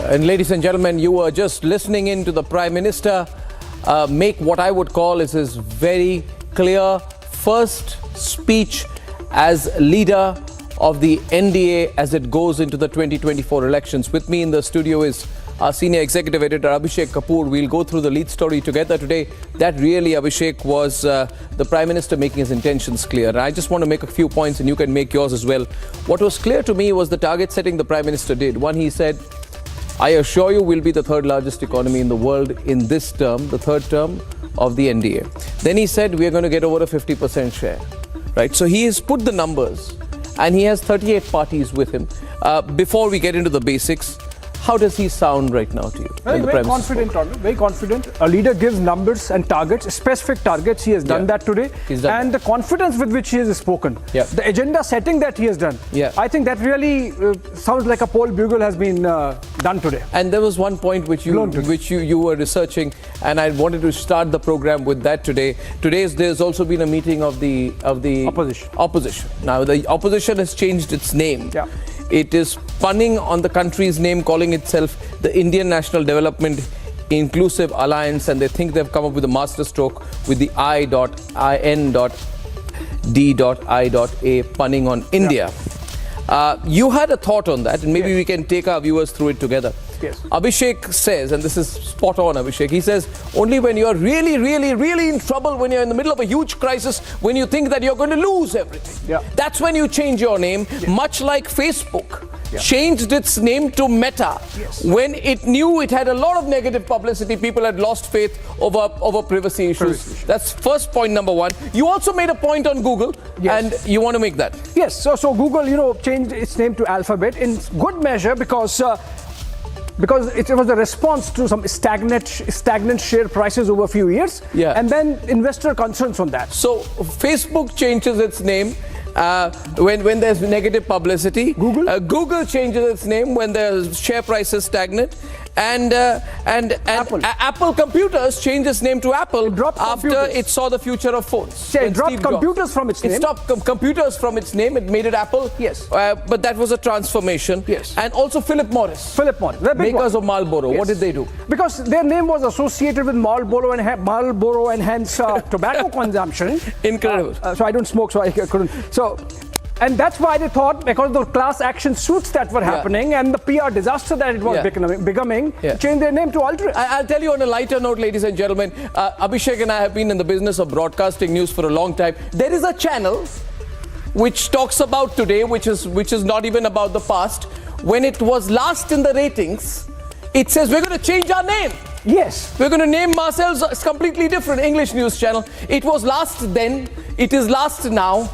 And ladies and gentlemen, you were just listening in to the Prime Minister make what I would call is his very clear first speech as leader of the NDA as it goes into the 2024 elections. With me in the studio is our senior executive editor Abhishek Kapoor. We'll go through the lead story together today. That really, Abhishek, was the Prime Minister making his intentions clear. And I just want to make a few points and you can make yours as well. What was clear to me was the target setting the Prime Minister did. One, he said, I assure you we'll be the third largest economy in the world in this term, the third term of the NDA. Then he said we're going to get over a 50% share. Right? So he has put the numbers and he has 38 parties with him. Before we get into the basics, how does he sound right now to you? Very confident, Arnab. Very confident. A leader gives numbers and targets, specific targets. He has done that today. And the confidence with which he has spoken, the agenda setting that he has done, I think that really sounds like a poll bugle has been done today. And there was one point which you were researching, and I wanted to start the program with that today. There's also been a meeting of the opposition. Now the opposition has changed its name. It is punning on the country's name, calling itself the Indian National Development Inclusive Alliance, and they think they've come up with a masterstroke with the I.N.D.I.A punning on India. You had a thought on that, and maybe we can take our viewers through it together. Abhishek says, and this is spot on, Abhishek, he says, only when you're really in trouble, when you're in the middle of a huge crisis, when you think that you're going to lose everything, that's when you change your name, much like Facebook changed its name to Meta when it knew it had a lot of negative publicity. People had lost faith over privacy issues. That's first point number one. You also made a point on Google, and you want to make that. Yes, so Google, changed its name to Alphabet in good measure because it was a response to some stagnant share prices over a few years, and then investor concerns on that. So Facebook changes its name when there's negative publicity. Google changes its name when the share price is stagnant. And Apple Computers changed its name to Apple after it saw the future of phones. It dropped computers from its name. It stopped computers from its name. It made it Apple. But that was a transformation. And also Philip Morris. Makers of Marlboro. What did they do? Because their name was associated with Marlboro and hence tobacco consumption. Incredible. So I don't smoke, so I couldn't. And that's why they thought, because of the class action suits that were happening and the PR disaster that it was becoming, change their name to alter it. I'll tell you on a lighter note, ladies and gentlemen, Abhishek and I have been in the business of broadcasting news for a long time. There is a channel which talks about today, which is not even about the past. When it was last in the ratings, it says we're going to change our name. We're going to name ourselves a completely different English news channel. It was last then, it is last now.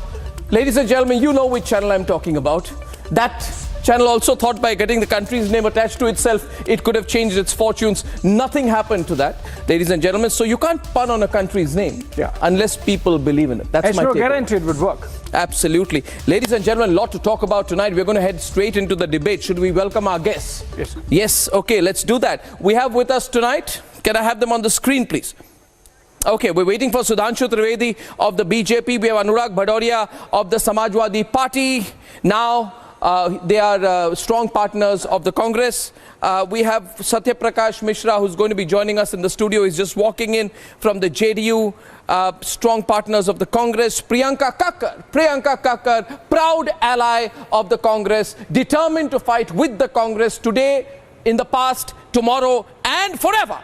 Ladies and gentlemen, you know which channel I'm talking about. That channel also thought by getting the country's name attached to itself, it could have changed its fortunes. Nothing happened to that, ladies and gentlemen. So you can't pun on a country's name unless people believe in it. That's my take. No guarantee it would work. Absolutely. Ladies and gentlemen, a lot to talk about tonight. We're going to head straight into the debate. Should we welcome our guests? Yes. Okay, let's do that. We have with us tonight, can I have them on the screen, please? Okay, we're waiting for Sudhanshu Trivedi of the BJP. We have Anurag Bhadoria of the Samajwadi Party. Now, they are strong partners of the Congress. We have Satya Prakash Mishra, who's going to be joining us in the studio. He's just walking in from the JDU, strong partners of the Congress. Priyanka Kakkar, proud ally of the Congress, determined to fight with the Congress today, in the past, tomorrow, and forever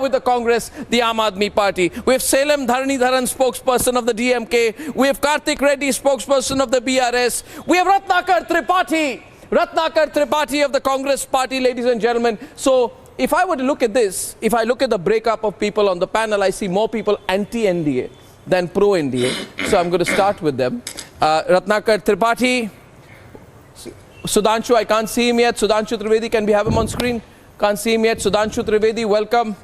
with the Congress, the I.N.D.I.A party. We have Salem Dharanidharan, spokesperson of the DMK. We have Karthik Reddy, spokesperson of the BRS. We have Ratnakar Tripathi of the Congress party, ladies and gentlemen. So if I were to look at this, if I look at the breakup of people on the panel, I see more people anti-NDA than pro-NDA. So I'm going to start with them. Ratnakar Tripathi. Sudhanshu, I can't see him yet. Sudhanshu Trivedi, can we have him on screen? Can't see him yet. Sudhanshu Trivedi, welcome.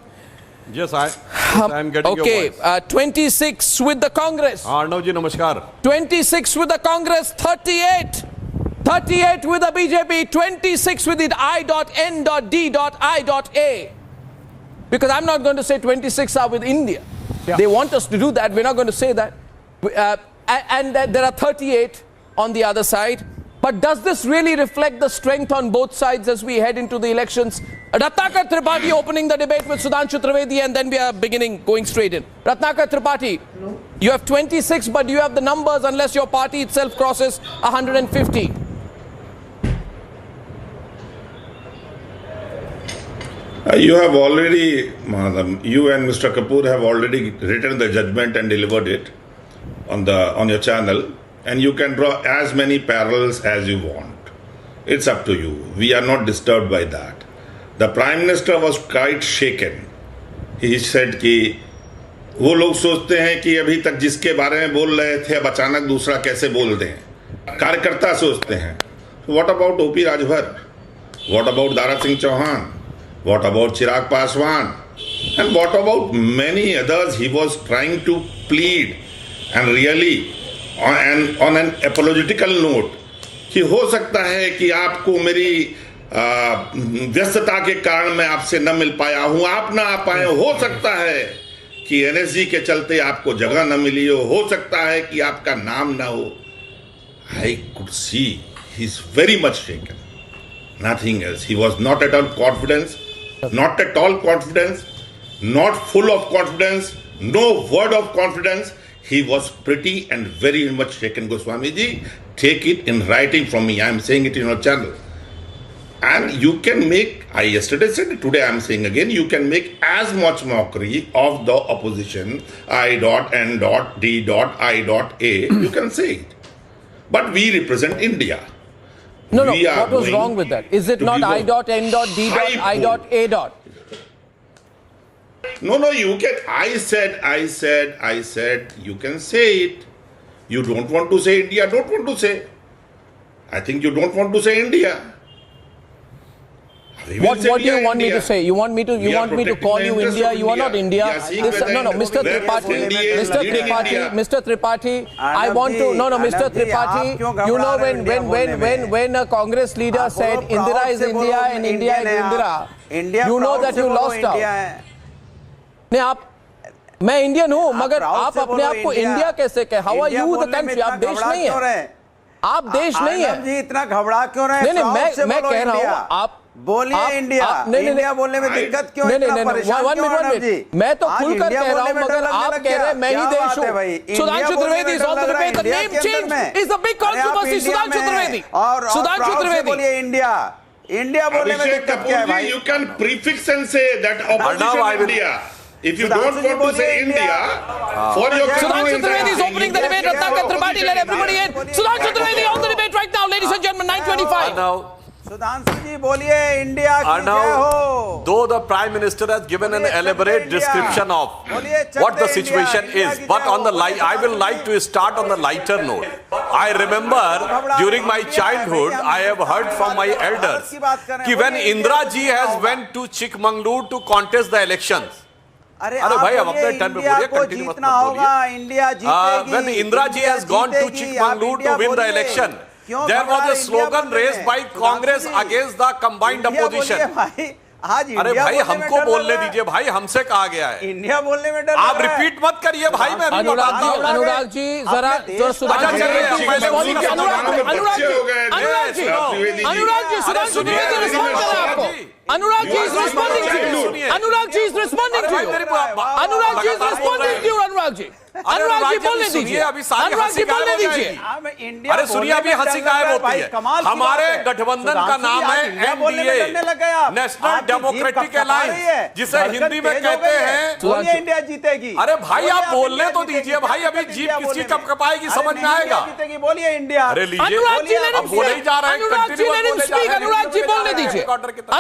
Yes, I'm getting your voice. 26 with the Congress. Arnab ji, namaskar. 26 with the Congress, 38 with the BJP, 26 with the I.N.D.I.A. Because I'm not going to say 26 are with India. They want us to do that. We're not going to say that. And there are 38 on the other side. But does this really reflect the strength on both sides as we head into the elections? Ratnakar Tripathi opening the debate with Sudhanshu Trivedi, and then we are going straight in. Ratnakar Tripathi, you have 26, but you have the numbers unless your party itself crosses 150. You have already, you and Mr. Kapoor have already written the judgment and delivered it on your channel. And you can draw as many parallels as you want. It's up to you. We are not disturbed by that. The Prime Minister was quite shaken. He said कि वो लोग सोचते हैं कि अभी तक जिसके बारे में बोल रहे थे अब अचानक दूसरा कैसे बोल दें. कार्यकर्ता सोचते हैं. What about O.P. Rajbhar? What about Dara Singh Chauhan? What about Chirag Paswan? And what about many others? He was trying to plead and really on an apologetical note कि हो सकता है कि आपको मेरी व्यस्तता के कारण मैं आपसे न मिल पाया हूं, आप ना आ पाए, हो सकता है कि NSG के चलते आपको जगह न मिली हो सकता है कि आपका नाम ना हो. I could see he's very much shaken, nothing else. He was not at all confident, not full of confidence, no word of confidence. He was pretty and very much shaken. Goswami ji, take it in writing from me. I am saying it in your channel. And you can make, I yesterday said it, today I am saying again, you can make as much mockery of the opposition, I.N.D.I.A, you can say it. But we represent India. No, what was wrong with that? Is it not I.N.D.I.A? No, you can. I said, you can say it. You don't want to say India, don't want to say. I think you don't want to say India. What do you want me to say? You want me to call you India? You are not India. Mr. Tripathi, I want to, Mr. Tripathi, you know when a Congress leader said Indira is India and India is Indira, you know that you lost out. नहीं आप मैं Indian हूं मगर आप अपने आप को India कैसे कहे? How are you the country? आप देश नहीं है, आप देश नहीं है जी. इतना घबरा क्यों रहे हैं? नहीं मैं कह रहा हूं आप बोलिए इंडिया. इंडिया बोलने में दिक्कत क्यों? मैं तो खुलकर कह रहा हूं मगर आप कह रहे हैं मैं ही देश हूं. Sudhanshu Trivedi is on the debate. The name change is the big controversy. Sudhanshu Trivedi बोलिए इंडिया. इंडिया बोलने में दिक्कत क्या है भाई? You can prefix and say that opposition India. If you don't want to say India, for your Sudhanshu Trivedi is opening the debate. Ratnakar Tripathi, let everybody in. Sudhanshu Trivedi on the debate right now, ladies and gentlemen. 9:25. Sudhanshu ji, बोलिए India की जय हो. Though the Prime Minister has given an elaborate description of what the situation is, but I will like to start on the lighter note. I remember during my childhood, I have heard from my elders कि when Indira ji has went to Chikmagalur to contest the elections. अरे भाई अब अपने time पे बोलिए, continue मत बोलिए. India जीतेगी. When Indira ji has gone to Chikmagalur to win the election, there was a slogan raised by Congress against the combined opposition. अरे भाई हमको बोलने दीजिए भाई, हमसे कहा गया है इंडिया बोलने में डर. आप रिपीट मत करिए भाई. मैं अनुराग जी जरा सुधांशु त्रिवेदी रिस्पॉन्ड कर रहे हैं आपको. Anurag ji is responding to you. Anurag ji is responding to you. Anurag ji is responding to you. Anurag ji. Anurag ji बोलने दीजिए. अनुराग जी बोलने दीजिए. अरे सुनिए अभी हंसी गायब होती है. हमारे गठबंधन का नाम है I.N.D.A, नेशनल डेमोक्रेटिक अलायंस, जिसे हिंदी में कहते हैं इंडिया जीतेगी. अरे भाई आप बोलने तो दीजिए भाई, अभी जीप किसकी कब कपाएगी समझ में आएगा. बोलिए इंडिया. अरे लीजिए अब बोले ही जा रहे हैं. अनुराग जी अनुराग जी बोलने दीजिए.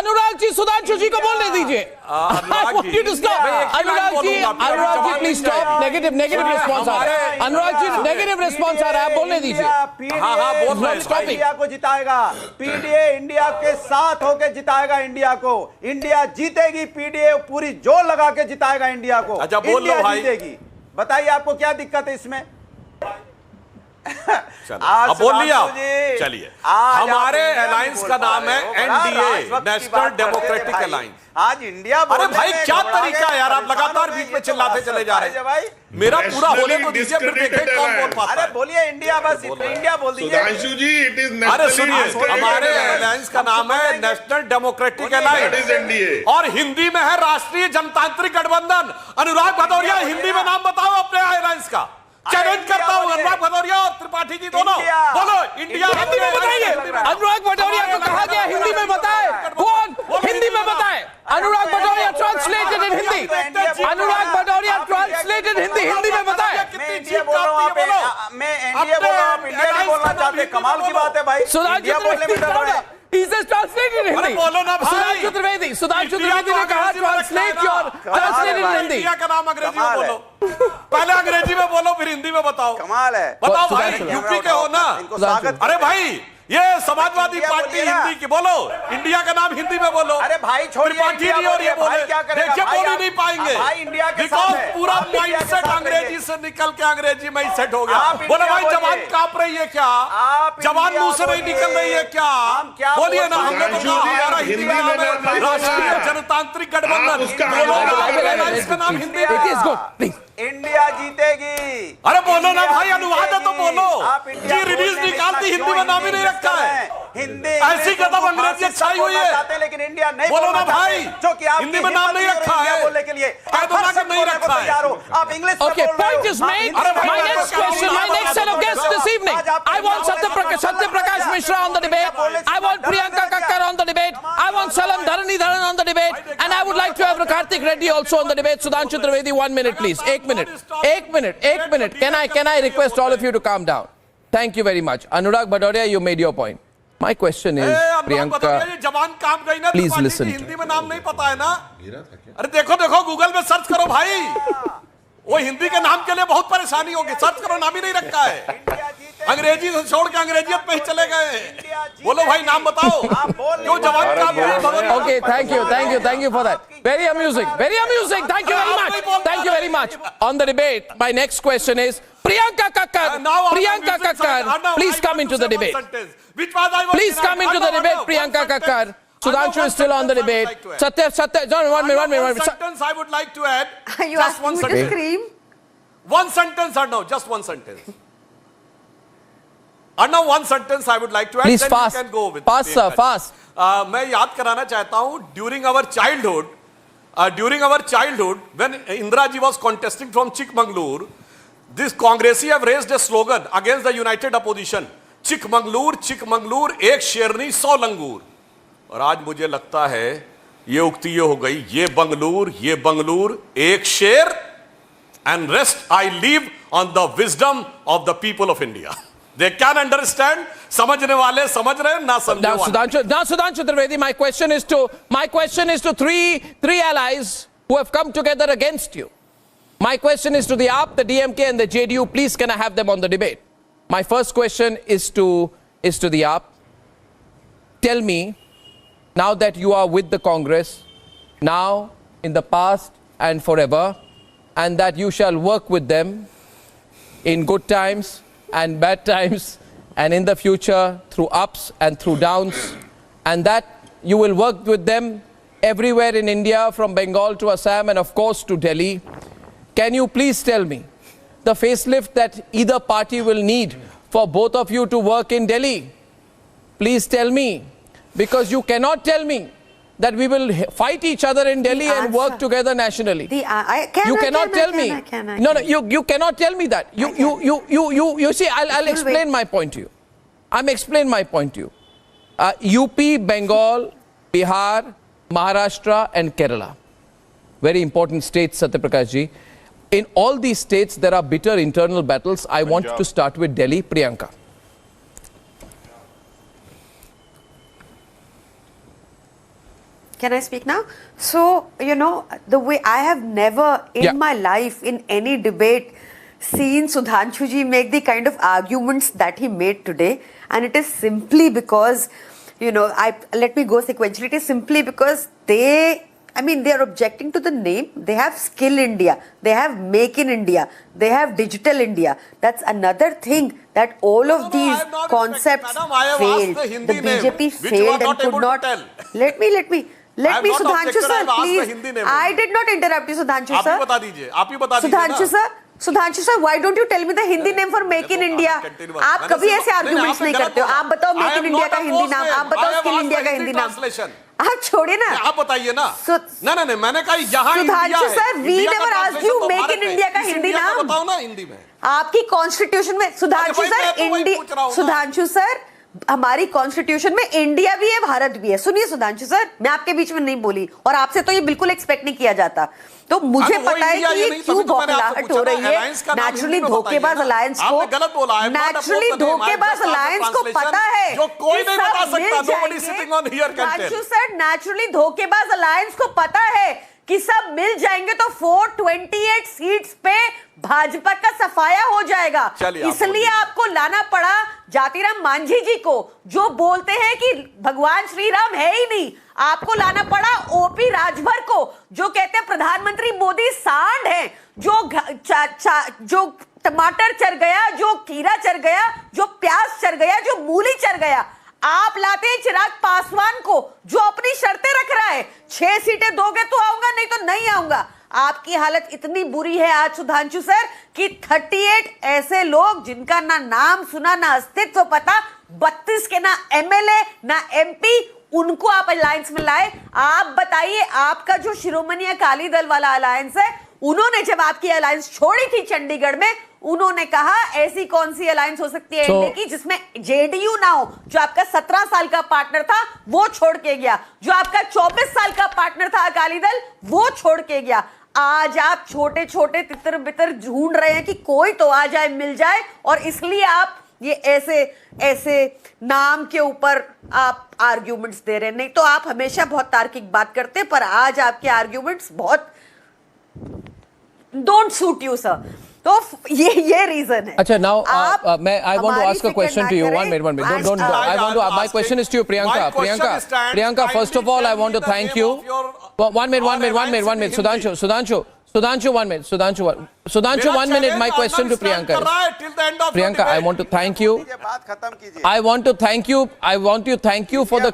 अनुराग जी सुधांशु जी को बोलने दीजिए. Anurag ji please stop. Negative response आ रहा है. अनुराग जी नेगेटिव रिस्पॉन्स आ रहा है, बोलने दीजिए. इंडिया को जिताएगा. पीडीए इंडिया के साथ होकर जिताएगा इंडिया को. इंडिया जीतेगी. पीडीए पूरी जोर लगा के जिताएगा इंडिया को. अच्छा बोल लो भाई. जीतेगी. बताइए आपको क्या दिक्कत है इसमें? अब बोल लिया। चलिए, हमारे अलायंस का नाम है एनडीए, नेशनल डेमोक्रेटिक अलायंस। आज इंडिया, अरे भाई क्या तरीका है यार, आप लगातार बीच में चिल्लाते चले जा रहे हैं भाई। मेरा पूरा होने तो दीजिए, फिर देखें कौन बोल पाता है। अरे बोलिए इंडिया, बस इंडिया बोल दीजिए। सुधांशु जी, इट इज अरे सुनिए, हमारे अलायंस का नाम है नेशनल डेमोक्रेटिक अलायंस, एनडीए, और हिंदी में है राष्ट्रीय जनतांत्रिक गठबंधन। अनुराग भदौरिया, हिंदी में नाम बताओ अपने अलायंस का। चैलेंज करता हूं, अनुराग भदौरिया और त्रिपाठी जी दोनों बोलो इंडिया। हिंदी में बताइए, अनुराग भदौरिया को कहा गया हिंदी में बताए। कौन हिंदी में बताए? Anurag Bhadauria translated in Hindi. Anurag Bhadauria translated Hindi, Hindi में बताए। मैं एनडीए बोल रहा हूं, मैं एनडीए बोल रहा हूं, इंडिया नहीं बोलना चाहते। कमाल की बात है भाई, इंडिया बोलने में डर रहे हैं। He says translated in Hindi. बोलो ना भाई। सुधांशु त्रिवेदी ने कहा translate your translated in Hindi. India का नाम अंग्रेजी में बोलो, पहले अंग्रेजी में बोलो फिर हिंदी में बताओ। कमाल है। बताओ भाई, यूपी के हो ना। अरे भाई, ये समाजवादी पार्टी हिंदी की बोलो, इंडिया का नाम हिंदी में बोलो। अरे भाई छोड़िए, त्रिपाठी जी और ये बोले, देखिए बोल ही नहीं पाएंगे बिकॉज पूरा माइंडसेट अंग्रेजी से निकल के अंग्रेजी में ही सेट हो गया। बोले भाई जवान कांप रही है क्या? जवान मुंह से नहीं निकल रही है क्या? बोलिए ना, हमने तो कहा हमारा हिंदी का नाम है राष्ट्रीय जनतांत्रिक गठबंधन, इसका नाम हिंदी है। इंडिया जीतेगी। अरे बोलो ना भाई, अनुवाद है तो बोलो। जी रिलीज निकालती हिंदी में नाम ही नहीं रखा है। हिंदी ऐसी कदम अंग्रेजी छाई हुई है, लेकिन इंडिया नहीं बोलो ना भाई, जो कि आप हिंदी में नाम नहीं रखा है, बोलने के लिए नहीं रखा है। आप English Okay, point is made. My next question, my next set of guests this evening. I want Satya Prakash Mishra on the debate. I want Priyanka Kakkar on the debate. I want Salam Dharanidharan on the debate. And I would like to have Karthik Reddy also on the debate. Sudhanshu Trivedi, 1 minute please. 1 minute. 1 minute. 1 minute. Can I request all of you to calm down? Thank you very much. Anurag Bhadoria, you made your point. My question is, Priyanka, जवान काम गई ना, please listen. Hindi में नाम नहीं पता है ना? अरे देखो गूगल में सर्च करो भाई, वो हिंदी के नाम के लिए बहुत परेशानी होगी। सर्च करो, नाम ही नहीं रखा है। अंग्रेजी से छोड़ के अंग्रेजियत में ही चले गए। बोलो भाई नाम बताओ, क्यों जवान काम? Okay, thank you for that. Very amusing. Thank you very much. On the debate, my next question is, Priyanka Kakkar, please come into the debate. Please come into the debate, Priyanka Kakkar. Sudhanshu is still on the debate. Satya, John, 1 minute. One sentence I would like to add. Are you asking me to scream? One sentence, Arnab, just one sentence. Arnab, one sentence I would like to add. Please then fast. You can go with Fast, sir, fast. मैं याद कराना चाहता हूँ, during our childhood, when Indira ji was contesting from Chikmagalur, this Congress have raised a slogan against the united opposition. Chikmagalur, एक शेरनी 100 लंगूर। और आज मुझे लगता है ये उक्ति ये हो गई, ये बंगलूर एक शेर, and rest I leave on the wisdom of the people of India. They can understand. समझने वाले समझ रहे, ना समझने वाले। Now Sudhanshu Trivedi, my question is to three allies who have come together against you. My question is to the AAP, the DMK and the JDU. Please can I have them on the debate? My first question is to the AAP. Tell me, now that you are with the Congress, now, in the past and forever, and that you shall work with them in good times and bad times, and in the future through ups and through downs, and that you will work with them everywhere in India, from Bengal to Assam and of course to Delhi. Can you please tell me the facelift that either party will need for both of you to work in Delhi? Please tell me, because you cannot tell me that we will fight each other in Delhi and work together nationally. You cannot tell me. No, you cannot tell me that. You see, I'll explain my point to you. I'm explaining my point to you. UP, Bengal, Bihar, Maharashtra and Kerala. Very important states, Satya Prakash ji. In all these states, there are bitter internal battles. I want to start with Delhi. Priyanka. Can I speak now? So, you know, the way I have never in my life, in any debate, seen Sudhanshu ji make the kind of arguments that he made today. And it is simply because, you know, let me go sequentially. It is simply because they I mean, they are objecting to the name. They have Skill India. They have Make in India. They have Digital India. That's another thing that all of these concepts failed. The BJP failed and could not. Let me, Sudhanshu sir, please. I did not interrupt you, Sudhanshu sir. Sudhanshu sir, why don't you tell me the Hindi name for Make in India? आप कभी ऐसे arguments नहीं करते हो. आप बताओ Make in India का हिंदी नाम. आप बताओ Skill India का हिंदी नाम. आप छोड़िए ना. आप बताइए ना. नहीं मैंने कहा यहाँ Sudhanshu sir, we never asked you Make in India का हिंदी नाम. बताओ ना हिंदी में. आपकी कॉन्स्टिट्यूशन में सुधांशु सर, सुधांशु सर, हमारी कॉन्स्टिट्यूशन में इंडिया भी है, भारत भी है. सुनिए सुधांशु सर, मैं आपके बीच में नहीं बोली और आपसे तो ये बिल्कुल एक्सपेक्ट नहीं किया जाता. तो मुझे पता है कि ये क्यों बौखलाहट हो रही है. नेचुरली धोखेबाज अलायंस को, नेचुरली धोखेबाज अलायंस को पता है सुधांशु सर, नेचुरली धोखेबाज अलायंस को पता है कि सब मिल जाएंगे तो 428 सीट्स पे भाजपा का सफाया हो जाएगा. इसलिए आपको लाना पड़ा जातिराम मांझी जी को, जो बोलते हैं कि भगवान श्री राम है ही नहीं. आपको लाना पड़ा ओपी राजभर को, जो कहते हैं प्रधानमंत्री मोदी सांड है, जो टमाटर चर गया, जो खीरा चर गया, जो प्याज चर गया, जो मूली चर गया. आप लाते हैं चिराग पासवान को, जो अपनी शर्तें रख रहा है. 6 सीटें दोगे तो आऊंगा, नहीं तो नहीं आऊंगा. आपकी हालत इतनी बुरी है आज सुधांशु सर कि 38 ऐसे लोग जिनका ना नाम सुना, ना अस्तित्व पता, 32 के ना एमएलए ना एमपी, उनको आप अलायंस में लाए. आप बताइए, आपका जो शिरोमणि अकाली दल वाला अलायंस है, उन्होंने जब आपकी अलायंस छोड़ी थी चंडीगढ़ में, उन्होंने कहा ऐसी कौन सी अलायंस हो सकती है एनडीए की जिसमें जेडीयू ना हो. जो आपका 17 साल का पार्टनर था वो छोड़ के गया, जो आपका 24 साल का पार्टनर था अकाली दल वो छोड़ के गया. आज आप छोटे छोटे तितर बितर ढूंढ रहे हैं कि कोई तो आ जाए, मिल जाए, और इसलिए आप ये ऐसे नाम के ऊपर आप आर्ग्यूमेंट्स दे रहे हैं. नहीं तो आप हमेशा बहुत तार्किक बात करते हैं, पर आज आपके आर्ग्यूमेंट्स बहुत डोंट सूट यू सर. तो ये रीजन है. अच्छा, now I want to ask a question to you. One minute. Don't. My question is to you, Priyanka. First of all, I want to thank you. One minute. Sudhanshu, 1 minute. Sudhanshu, 1 minute. My question to Priyanka is, Priyanka, I want to thank you. I want to thank you for the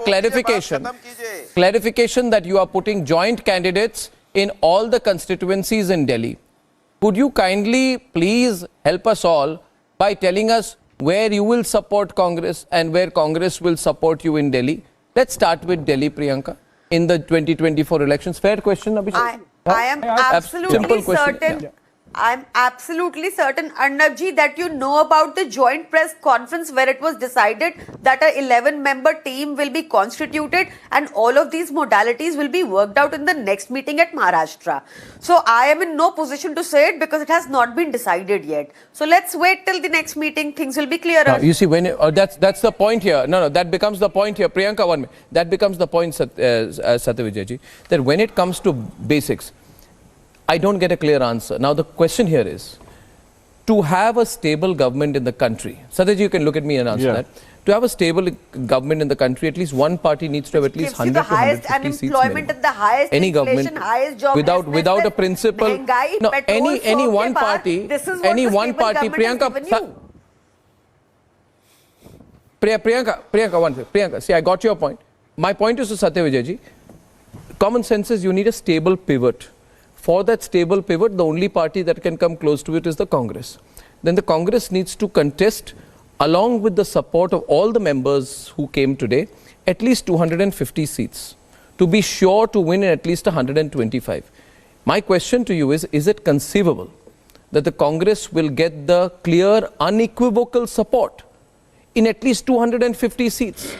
clarification that you are putting joint candidates in all the constituencies in Delhi. Could you kindly please help us all by telling us where you will support Congress and where Congress will support you in Delhi? Let's start with Delhi, Priyanka, in the 2024 elections. Fair question, Abhishek? I am absolutely certain. Yeah. I'm absolutely certain, Arnab ji, that you know about the joint press conference where it was decided that a 11-member team will be constituted and all of these modalities will be worked out in the next meeting at Maharashtra. So I am in no position to say it because it has not been decided yet. So let's wait till the next meeting. Things will be clearer. Now, you see, when that's the point here. No, that becomes the point here. Priyanka, 1 minute. That becomes the point, Satyavijay ji, that when it comes to basics, I don't get a clear answer. Now the question here is, to have a stable government in the country, Satyajit, you can look at me and answer that. To have a stable government in the country, at least one party needs to have at least 100 to 150 seats. Unemployment and the highest any inflation, government highest job without a principle. No, any one party, Priyanka, Priyanka, see, I got your point. My point is to Satyavijay ji, common sense is you need a stable pivot. For that stable pivot, the only party that can come close to it is the Congress. Then the Congress needs to contest, along with the support of all the members who came today, at least 250 seats to be sure to win in at least 125. My question to you is it conceivable that the Congress will get the clear, unequivocal support in at least 250 seats,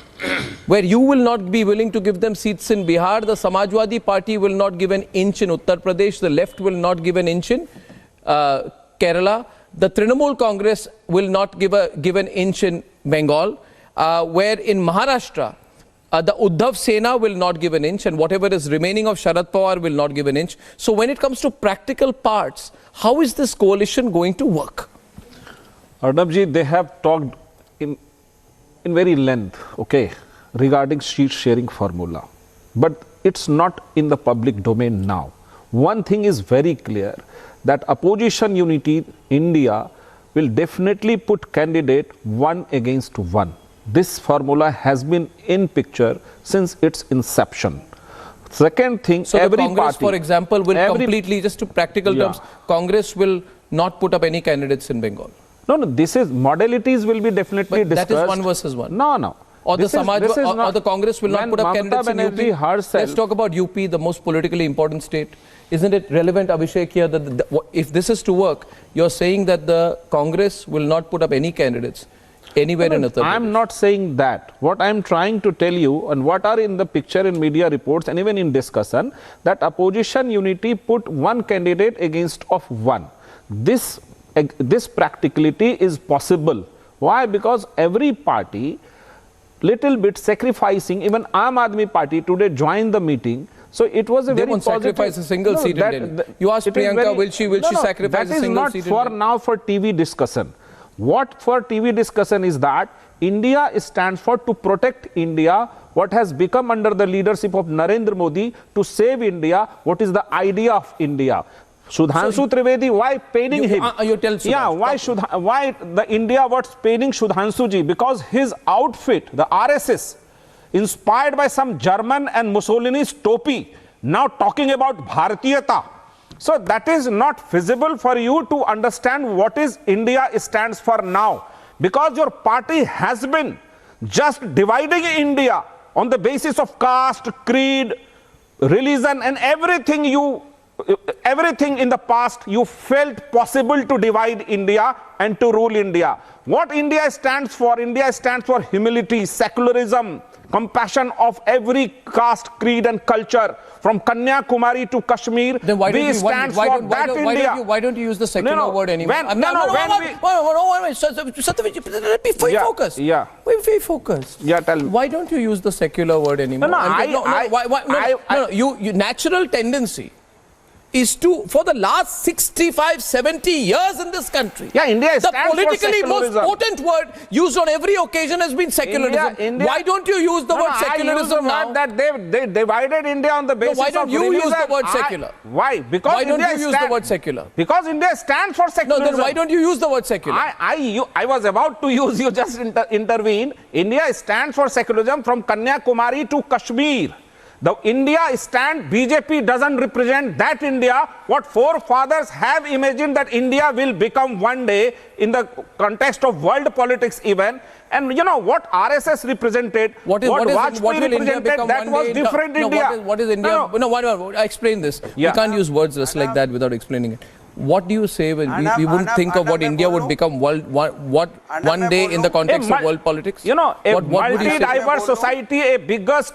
where you will not be willing to give them seats in Bihar, the Samajwadi Party will not give an inch in Uttar Pradesh, the left will not give an inch in Kerala, the Trinamool Congress will not give an inch in Bengal, where in Maharashtra, the Uddhav Sena will not give an inch, and whatever is remaining of Sharad Pawar will not give an inch. So when it comes to practical parts, how is this coalition going to work? Arnab ji, they have talked in very length, okay, regarding seat sharing formula. But it's not in the public domain now. One thing is very clear, that opposition unity India will definitely put candidate one against one. This formula has been in picture since its inception. Second thing, so every the Congress, party, for example, will completely, just to practical terms, Congress will not put up any candidates in Bengal. No, this is, modalities will be definitely discussed. That is one versus one. No. Or the the Congress will not put up candidates in UP. Let's talk about UP, the most politically important state. Isn't it relevant, Abhishek, here that if this is to work, you're saying that the Congress will not put up any candidates anywhere in Uttar Pradesh? I'm not saying that. What I'm trying to tell you, and what are in the picture in media reports and even in discussion, that opposition unity put one candidate against of one. This practicality is possible. Why? Because every party little bit sacrificing, even Aam Aadmi Party today joined the meeting. So it was a they very won't positive. Sacrifice a single seat in Delhi. You asked Priyanka, will she sacrifice a single seat in Delhi? That is not for now for TV discussion. What for TV discussion is that India stands for to protect India, what has become under the leadership of Narendra Modi, to save India, what is the idea of India. Sudhanshu Trivedi, why paining him? You tell Sudhanshu. Why the India was paining Sudhanshu ji? Because his outfit, the RSS, inspired by some German and Mussolini's topi, now talking about Bharatiyata. So that is not feasible for you to understand what is India stands for now. Because your party has been just dividing India on the basis of caste, creed, religion and everything in the past you felt possible to divide India and to rule India. What India stands for humility, secularism, compassion of every caste, creed and culture, from Kanyakumari to Kashmir. Then why don't you use the secular word anymore? Let me focus. Yeah. Be focused. Yeah, tell me. Why don't you use the secular word anymore? Your natural tendency is to, for the last 65, 70 years in this country, India the politically most potent word used on every occasion has been secularism. India, why don't you use the word secularism now? That they divided India on the basis why don't of you religion. use the word secular? Why? Because why don't you use the word secular? Because India stands for secularism. No, then why don't you use the word secular? I was about to use, you just intervene. India stands for secularism from Kanyakumari to Kashmir. The India stand, BJP doesn't represent that India. What forefathers have imagined that India will become one day in the context of world politics even. And you know what RSS represented, what Vajpayee represented, that was different India. What is India? No, explain this. You can't use words just like that without explaining it. What do you say when we wouldn't think of what India would become one day in the context of world politics? You know, a multi-diverse society, a biggest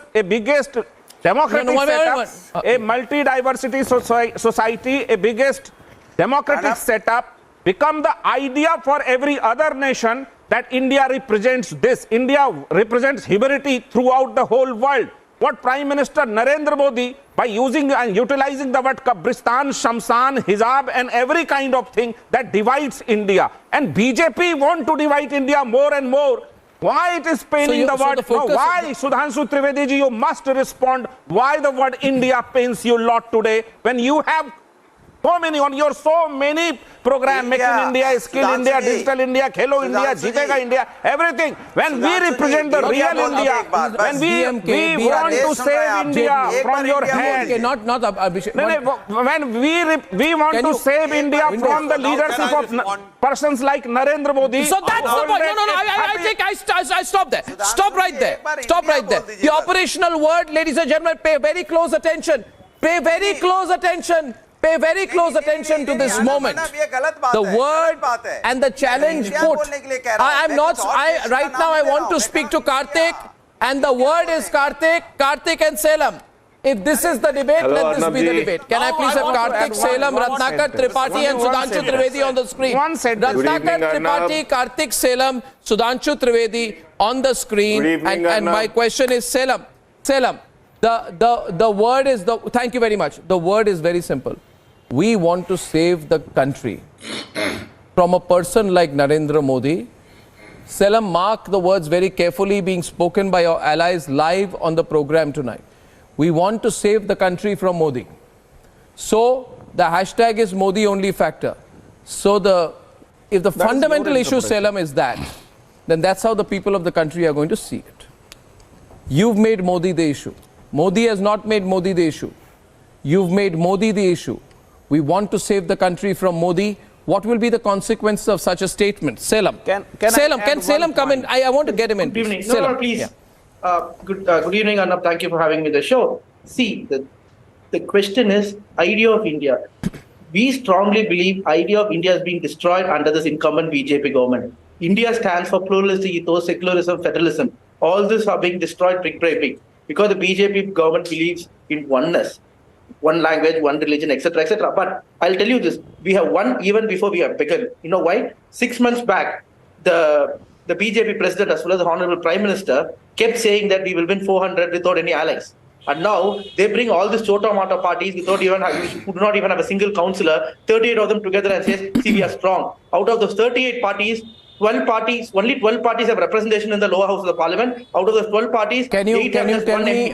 democratic setup, a multi-diversity society, a biggest democratic setup, become the idea for every other nation that India represents this. India represents humanity throughout the whole world. What Prime Minister Narendra Modi, by using and utilizing the word Kabristan, Shamsan, Hijab and every kind of thing that divides India. And BJP want to divide India more and more. Why it is paining the word? Why, Sudhanshu Trivedi ji, you must respond. Why the word India pains you a lot today when you have so many programs, Make in India, Skill India, Digital India, Khelo India, Jitega India, everything. When we represent the real India, when we want to save India from your hand. When we want to save India from the leadership of persons like Narendra Modi. So that's the point. I stop there. Stop right there. Stop right there. The operational word, ladies and gentlemen, pay very close attention. Pay very close attention. Pay very close attention to this moment. The word and the challenge put. Right now I want to speak to Karthik, and the word is Karthik and Salem. If this is the debate, let this be the debate. Can I please have Karthik, Salem, Ratnakar, Tripathi and Sudhanshu Trivedi on the screen? Ratnakar, Tripathi, Karthik, Salem, Sudhanshu Trivedi on the screen. And my question is, Salem, the word is, thank you very much. The word is very simple. We want to save the country from a person like Narendra Modi. Salem, mark the words very carefully being spoken by your allies live on the program tonight. We want to save the country from Modi. So the hashtag is Modi only factor. So if the fundamental issue, Selam, is that, then that's how the people of the country are going to see it. You've made Modi the issue. Modi has not made Modi the issue. You've made Modi the issue. We want to save the country from Modi. What will be the consequences of such a statement? Selam. Can Selam come in? I want to get him in. Good evening. No, please. Yeah. Good evening, Arnab. Thank you for having me on the show. See, the question is idea of India. We strongly believe idea of India is being destroyed under this incumbent BJP government. India stands for pluralistic ethos, secularism, federalism. All this are being destroyed brick by brick because the BJP government believes in oneness, one language, one religion, etc., etc. But I'll tell you this: we have won even before we have begun. You know why? 6 months back, the BJP president as well as the Honorable Prime Minister kept saying that we will win 400 without any allies. And now they bring all these chota mata parties without even who do not even have a single councillor, 38 of them together and says, see, we are strong. Out of those 38 parties, only 12 parties have representation in the lower house of the parliament. Out of those 12 parties, can you tell me,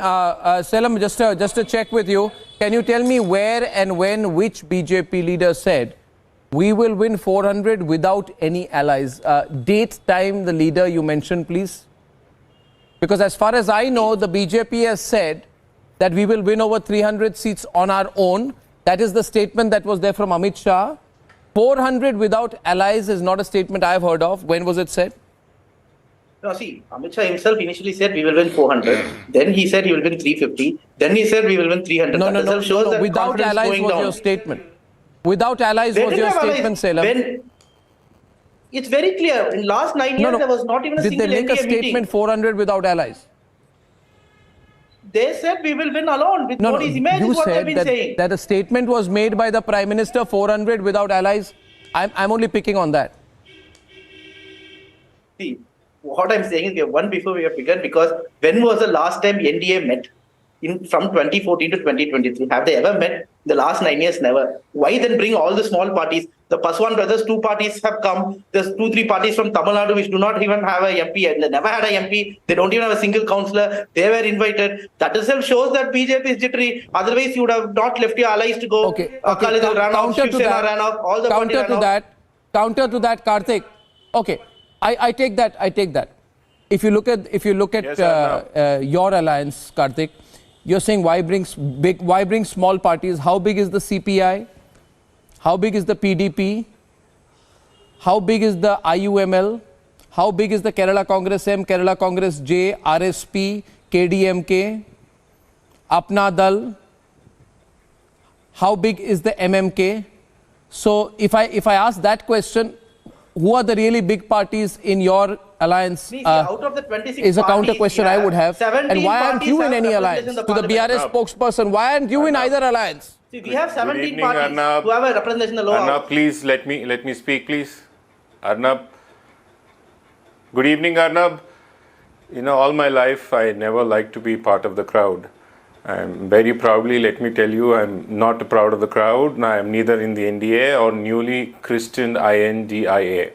Selam, just to check with you, can you tell me where and when which BJP leader said we will win 400 without any allies? Date, time, the leader you mentioned, please. Because as far as I know, the BJP has said that we will win over 300 seats on our own. That is the statement that was there from Amit Shah. 400 without allies is not a statement I've heard of. When was it said? No, see, Amit Shah himself initially said we will win 400. Then he said he will win 350. Then he said we will win 300. No. Without allies was your statement. Without allies was your statement, Selam. It's very clear. In last 9 years, there was not even a single Did they make a statement 400 without allies? They said we will win alone with Modi's image. You is what said they've been saying. that a statement was made by the Prime Minister 400 without allies. I'm only picking on that. See, what I'm saying is we have won before we have begun because when was the last time I.N.D.A. met? From 2014 to 2023. Have they ever met? In the last 9 years, never. Why then bring all the small parties? The Paswan brothers, 2 parties have come. There's 2-3 parties from Tamil Nadu which do not even have a MP. They never had a MP. They don't even have a single councillor. They were invited. That itself shows that BJP is jittery. Otherwise, you would have not left your allies to go. Okay. Akali-Dal ran off, Shiv Sena ran off, all the parties ran off. Counter to that, Karthik. Okay, I take that. If you look at yes, your alliance, Karthik, you're saying why bring small parties? How big is the CPI? How big is the PDP? How big is the IUML? How big is the Kerala Congress M, Kerala Congress J, RSP, KDMK, Apna Dal? How big is the MMK? So if I ask that question, who are the really big parties in your alliance? Out of the 26 is a counter question I would have. And why aren't you in any alliance? To the BRS spokesperson, why aren't you in either alliance? See, we have 17 parties who have a representation in the lower house. Arnab, please let me speak, please. Arnab. Good evening, Arnab. You know, all my life I never liked to be part of the crowd. I'm very proudly, let me tell you, I'm not proud of the crowd. I am neither in the N.D.A. or newly christened I.N.D.I.A.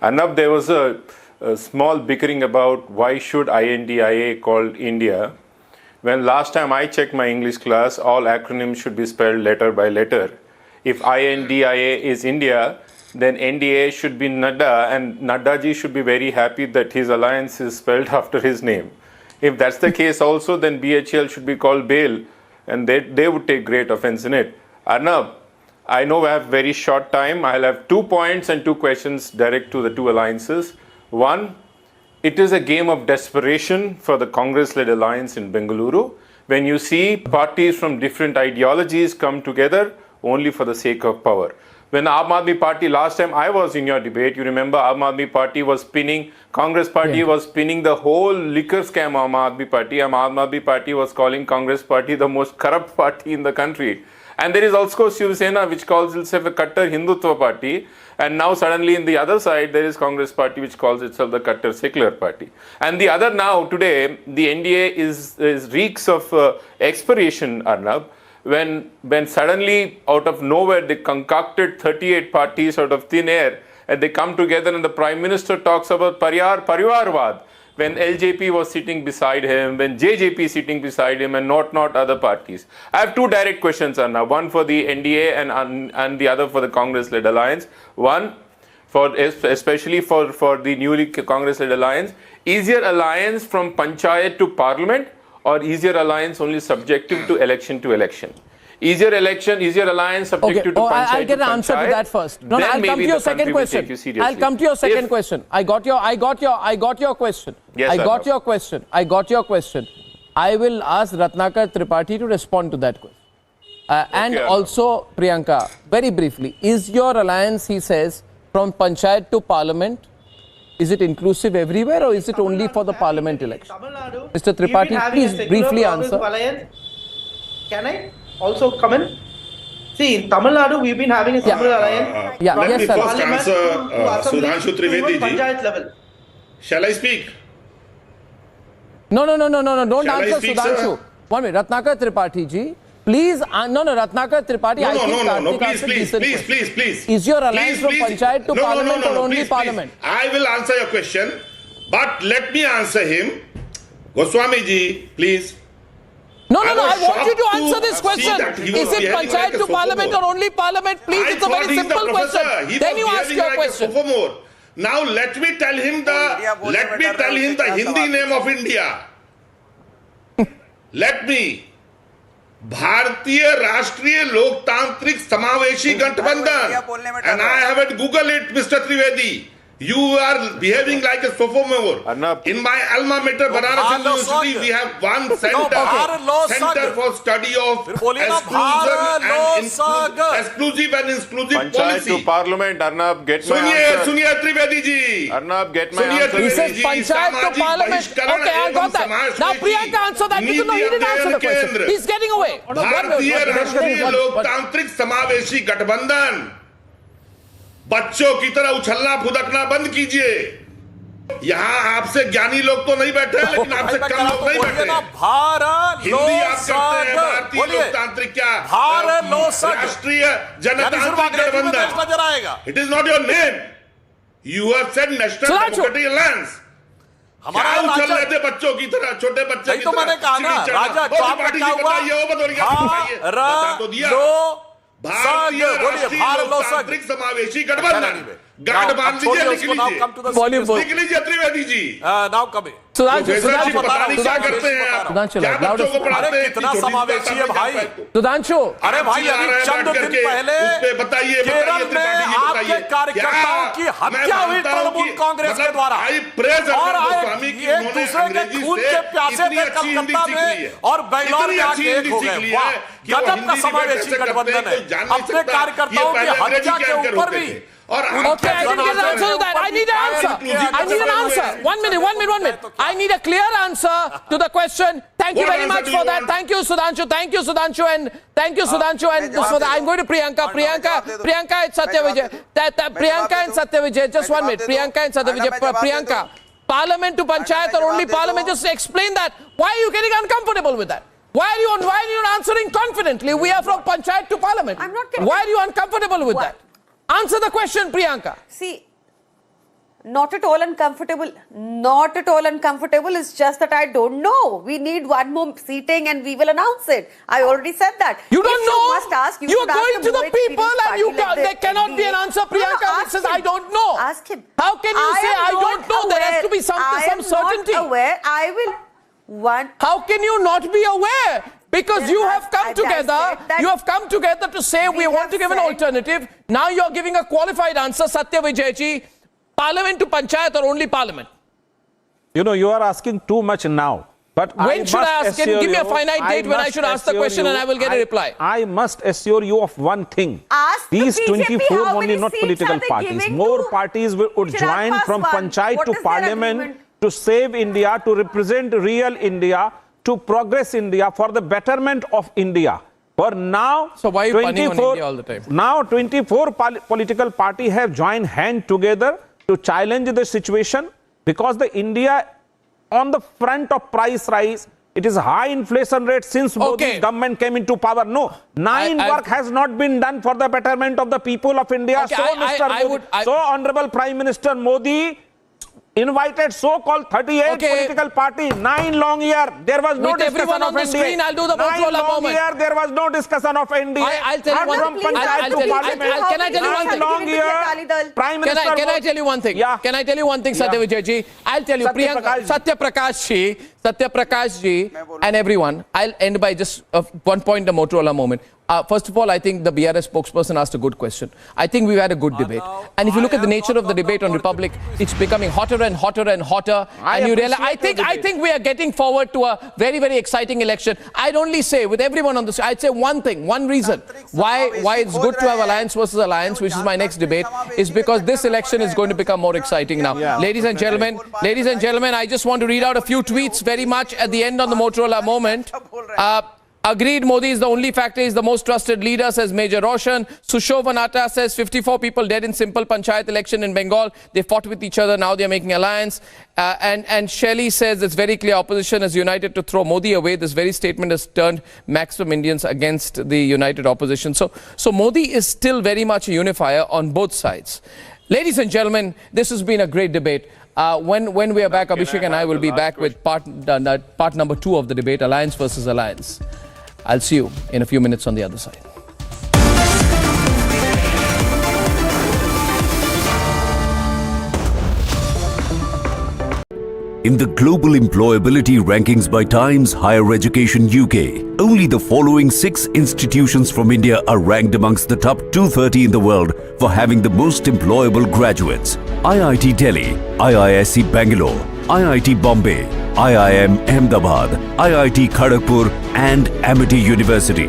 Arnab, there was a small bickering about why should I.N.D.I.A. called India. When last time I checked my English class, all acronyms should be spelled letter by letter. If I.N.D.I.A. is India, then N.D.A. should be Nadda, and Naddaji should be very happy that his alliance is spelled after his name. If that's the case also, then BHL should be called BAIL, and they would take great offense in it. Arnab, I know I have very short time. I'll have 2 points and 2 questions direct to the 2 alliances. One, it is a game of desperation for the Congress-led alliance in Bengaluru when you see parties from different ideologies come together only for the sake of power. When the Aam Aadmi Party, last time I was in your debate, you remember Aam Aadmi Party was spinning, Congress Party was spinning the whole liquor scam Aam Aadmi Party. Aam Aadmi Party was calling Congress Party the most corrupt party in the country. And there is also Shiv Sena, which calls itself a Kattar Hindutva party. And now suddenly in the other side, there is Congress Party, which calls itself the Kattar Secular Party. And the other now, today, the N.D.A. is reeks of expiration, Arnab. When suddenly out of nowhere they concocted 38 parties out of thin air and they come together and the Prime Minister talks about Parivarvad. when LJP was sitting beside him, when JJP sitting beside him, and not other parties. I have two direct questions, Arnab. One for the NDA and the other for the Congress-led alliance. One, especially for the newly Congress-led alliance, is your alliance from Panchayat to Parliament, or is your alliance only subjective to election to election? Is your alliance subjective to Panchayat? I'll get an answer to that first. No, I'll come to your second question. I'll come to your second question. I got your question. Yes, I got your question. I will ask Ratnakar Tripathi to respond to that question. And also, Priyanka, very briefly, is your alliance, he says, from Panchayat to Parliament, is it inclusive everywhere, or is it only for the Parliament election? Mr. Tripathi, please briefly answer. Can I also come in? See, in Tamil Nadu, we've been having a similar alliance. Let me first answer Sudhanshu Trivedi ji. Shall I speak? No, don't Shall answer speak, Sudhanshu. Sir? One minute, Ratnakar Tripathi ji. Please, Ratnakar Tripathi. Please. Is your alliance from Panchayat to Parliament or only please, Parliament? I will answer your question, but let me answer him. Goswami ji, please. No, I want you to answer this question. Is it Panchayat to Parliament or only Parliament? Please, it's a very simple question. Then you ask your question. Now let me tell him the Hindi name of India. Let me. भारतीय राष्ट्रीय लोकतांत्रिक समावेशी गठबंधन, and I haven't Google it, Mr. Trivedi. You are behaving like a sophomore. In my alma mater, Banaras University, we have one center for study of exclusive and exclusive Panchayat policy. to Parliament, Arnab, get my answer. Suniye Trivedi ji. Arnab, get my answer. He says Panchayat to Parliament. Okay, I got that. Now Priyanka answer that. Because no, he didn't answer the question. He's getting away. भारतीय राष्ट्रीय लोकतांत्रिक समावेशी गठबंधन, बच्चों की तरह उछलना फुदकना बंद कीजिए। यहाँ आपसे ज्ञानी लोग तो नहीं बैठे, लेकिन आपसे कम लोग नहीं बैठे। हिंदी आप करते हैं, भारतीय लोकतांत्रिक क्या राष्ट्रीय जनतांत्रिक गठबंधन। It is not your name. You have said National Democratic Alliance. हमारा उछल रहे थे बच्चों की तरह, छोटे बच्चे की तो मैंने कहा ना, राजा पार्टी क्या हुआ? भारतीय राष्ट्रीय लोकतांत्रिक समावेशी गठबंधन। गार्ड मान लीजिए, लिख लीजिए त्रिवेदी जी। नाउ कमिंग सुधांशु क्या करते हैं आप? क्या बच्चों को पढ़ाते हैं? कितना समावेशी है भाई? सुधांशु, अरे भाई अभी चंद दिन पहले केरल में आपके कार्यकर्ताओं की हत्या हुई तृणमूल कांग्रेस के द्वारा, और एक दूसरे के खून के प्यासे थे कलकत्ता में और बेंगलोर में आके एक हो गए। वाह, गजब का समावेशी गठबंधन है। अपने कार्यकर्ताओं की हत्या के ऊपर भी। Okay, I didn't get an answer to that. I need an answer. One minute. I need a clear answer to the question. Thank you very much for that. Thank you, Sudhanshu. And for that, I'm going to Priyanka and Satyavijay. Priyanka and Satyavijay. Just 1 minute. Priyanka and Satyavijay. Priyanka, Parliament to Panchayat or only Parliament? Just explain that. Why are you getting uncomfortable with that? Why are you not answering confidently? We are from Panchayat to Parliament. I'm not getting. Why are you uncomfortable with that? Answer the question, Priyanka. See, not at all uncomfortable. It's just that I don't know. We need one more seating and we will announce it. I already said that. You don't know? You must ask. You are going to the people and there cannot be an answer, Priyanka. It says, I don't know. Ask him. How can you say, I don't know? There has to be some certainty. I am not aware. I will. How can you not be aware? Because you have come together to say we want to give an alternative. Now you are giving a qualified answer, Satyavijay ji. Parliament to Panchayat or only Parliament? You know, you are asking too much now. But when should I ask? Give me a finite date when I should ask the question and I will get a reply. I must assure you of one thing. These 24 only not political parties. More parties would join from Panchayat to Parliament to save India, to represent real India, to progress India, for the betterment of India. For now, so why are you punning on India all the time? Now 24 political parties have joined hand together to challenge the situation, because the India on the front of price rise, it is high inflation rate since Modi's government came into power. No, work has not been done for the betterment of the people of India. Okay, so, Honorable Prime Minister Modi invited so-called 38 political party, 9 long years, there was no With discussion everyone of on the I.N.D.A. screen, I'll do the 9 Motorola long moment. years, there was no discussion of I.N.D.A. I'll tell you one From thing. Panchayat to Parliament. Can I tell you one thing? 9 long years, Prime Minister. Can I tell you one thing? Yeah. Can I tell you one thing, Satyavijay ji? I'll tell you, Satya Prakash ji, and everyone. I'll end by just one point, the Motorola moment. First of all, I think the BRS spokesperson asked a good question. I think we've had a good debate. And if you look at the nature of the debate on Republic, it's becoming hotter and hotter and hotter. And you realize, I think we are getting forward to a very, very exciting election. I'd only say, with everyone on this, I'd say one thing, one reason why it's good to have alliance versus alliance, which is my next debate, is because this election is going to become more exciting now. Yeah. Ladies and gentlemen, I just want to read out a few tweets very much at the end on the Motorola moment. Agreed, Modi is the only factor, is the most trusted leader, says Major Roshan. Sushovan says 54 people dead in simple panchayat election in Bengal. They fought with each other, now they're making alliance. And Shelley says it's very clear opposition is united to throw Modi away. This very statement has turned maximum Indians against the united opposition. So Modi is still very much a unifier on both sides. Ladies and gentlemen, this has been a great debate. When we are back, Abhishek and I will be back with part number 2 of the debate, Alliance versus Alliance. I'll see you in a few minutes on the other side. In the global employability rankings by Times Higher Education UK, only the following 6 institutions from India are ranked amongst the top 230 in the world for having the most employable graduates. IIT Delhi, IISc Bangalore, IIT Bombay, IIM Ahmedabad, IIT Kharagpur and Amity University.